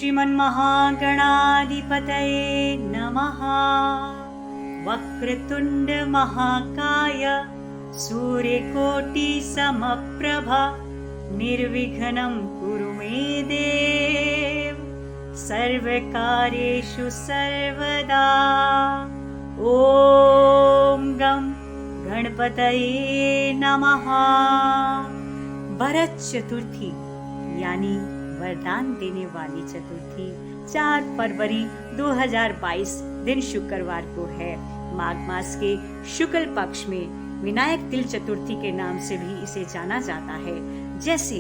श्रीमन्महागणाधिपतये नमः। वक्रतुण्ड महाकाय सूर्यकोटि समप्रभा निर्विघ्नं कुरु मे देव सर्वकार्येषु सर्वदा। ॐ गं गणपतये नमः। भरत चतुर्थी यानी वरदान देने वाली चतुर्थी 4 फरवरी 2022 दिन शुक्रवार को है। माघ मास के शुक्ल पक्ष में विनायक तिल चतुर्थी के नाम से भी इसे जाना जाता है। जैसे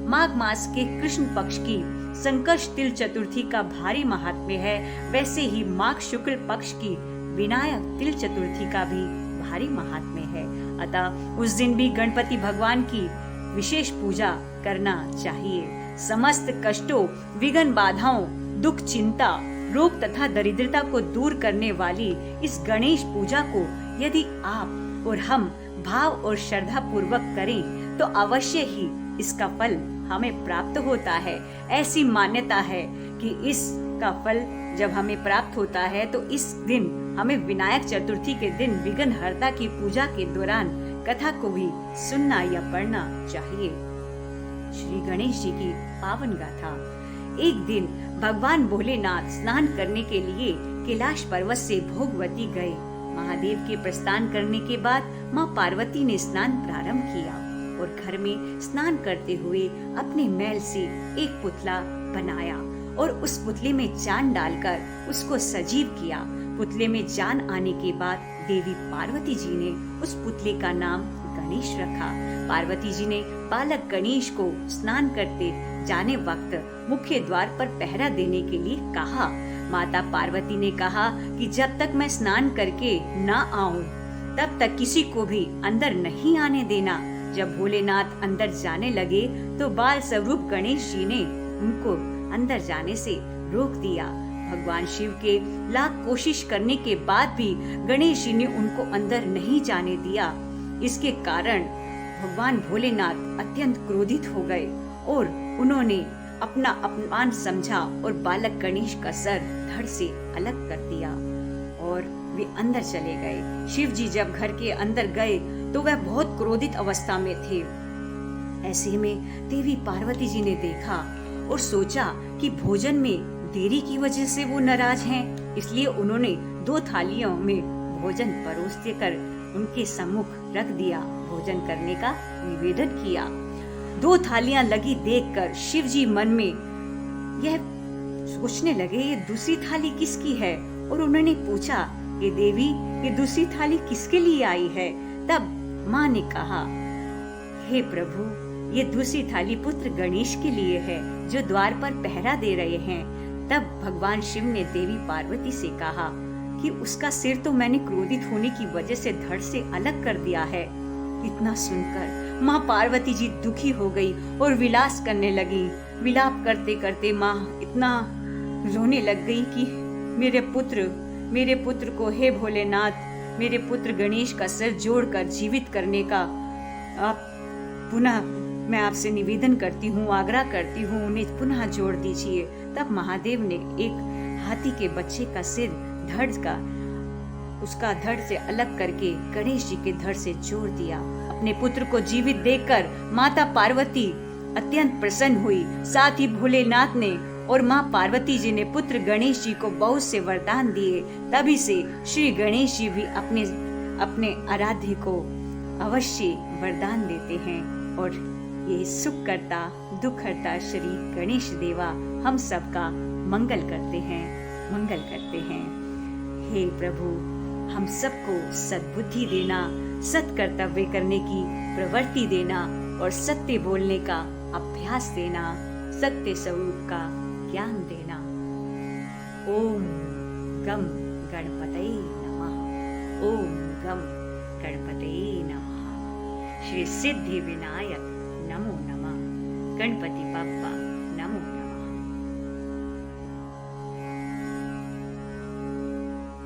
माघ मास के कृष्ण पक्ष की संकष्ट तिल चतुर्थी का भारी महात्म्य है, वैसे ही माघ शुक्ल पक्ष की विनायक तिल चतुर्थी का भी भारी महात्म्य है। अतः उस दिन भी गणपति भगवान की विशेष पूजा करना चाहिए। समस्त कष्टों, विघ्न, बाधाओं, दुख, चिंता, रोग तथा दरिद्रता को दूर करने वाली इस गणेश पूजा को यदि आप और हम भाव और श्रद्धा पूर्वक करें तो अवश्य ही इसका फल हमें प्राप्त होता है। ऐसी मान्यता है कि इसका फल जब हमें प्राप्त होता है तो इस दिन हमें विनायक चतुर्थी के दिन विघ्नहर्ता की पूजा के दौरान कथा को भी सुनना या पढ़ना चाहिए। श्री गणेश जी की पावन गाथा। एक दिन भगवान भोलेनाथ स्नान करने के लिए कैलाश पर्वत से भोगवती गए। महादेव के प्रस्थान करने के बाद माँ पार्वती ने स्नान प्रारंभ किया और घर में स्नान करते हुए अपने मैल से एक पुतला बनाया और उस पुतले में जान डालकर उसको सजीव किया। पुतले में जान आने के बाद देवी पार्वती जी ने उस पुतले का नाम गणेश रखा। पार्वती जी ने बालक गणेश को स्नान करते जाने वक्त मुख्य द्वार पर पहरा देने के लिए कहा। माता पार्वती ने कहा कि जब तक मैं स्नान करके न आऊं तब तक किसी को भी अंदर नहीं आने देना। जब भोलेनाथ अंदर जाने लगे तो बाल स्वरूप गणेश जी ने उनको अंदर जाने से रोक दिया। भगवान शिव के लाख कोशिश करने के बाद भी गणेश जी ने उनको अंदर नहीं जाने दिया। इसके कारण भगवान भोलेनाथ अत्यंत क्रोधित हो गए और उन्होंने अपना अपमान समझा और बालक गणेश का सर धड़ से अलग कर दिया और वे अंदर चले गए। शिव जी जब घर के अंदर गए तो वह बहुत क्रोधित अवस्था में थे। ऐसे में देवी पार्वती जी ने देखा और सोचा कि भोजन में देरी की वजह से वो नाराज हैं, इसलिए उन्होंने 2 थालियों में भोजन परोस कर उनके सम्मुख रख दिया। भोजन करने का निवेदन किया। 2 थालियां लगी देखकर शिव जी मन में यह सोचने लगे ये दूसरी थाली किसकी है, और उन्होंने पूछा कि देवी ये दूसरी थाली किसके लिए आई है। तब माँ ने कहा, हे प्रभु ये दूसरी थाली पुत्र गणेश के लिए है जो द्वार पर पहरा दे रहे हैं। तब भगवान शिव ने देवी पार्वती से कहा कि उसका सिर तो मैंने क्रोधित होने की वजह से धड़ से अलग कर दिया है। इतना सुनकर माँ पार्वती जी दुखी हो गई और विलास करने लगी। विलाप करते करते माँ इतना रोने लग गई कि मेरे पुत्र को हे भोलेनाथ, मेरे पुत्र गणेश का सिर जोड़कर जीवित करने का आप पुनः मैं आपसे निवेदन करती हूँ, आग्रह करती हूँ, उन्हें पुनः जोड़ दीजिए। तब महादेव ने एक हाथी के बच्चे का सिर उसका धड़ से अलग करके गणेश जी के धड़ से जोड़ दिया। अपने पुत्र को जीवित देखकर माता पार्वती अत्यंत प्रसन्न हुई। साथ ही भोलेनाथ ने और माँ पार्वती जी ने पुत्र गणेश जी को बहुत से वरदान दिए। तभी से श्री गणेश जी भी अपने आराध्य को अवश्य वरदान देते हैं और ये सुख करता दुख हरता श्री गणेश देवा हम सबका मंगल करते हैं। हे प्रभु हम सबको सद्बुद्धि देना, सत कर्तव्य करने की प्रवृत्ति देना और सत्य बोलने का अभ्यास देना, सत्य स्वरूप का ज्ञान देना। ओम गम गणपतये नमः। ओम गम गणपतये नमः। श्री सिद्धि विनायक नमो नमः। गणपति बप्पा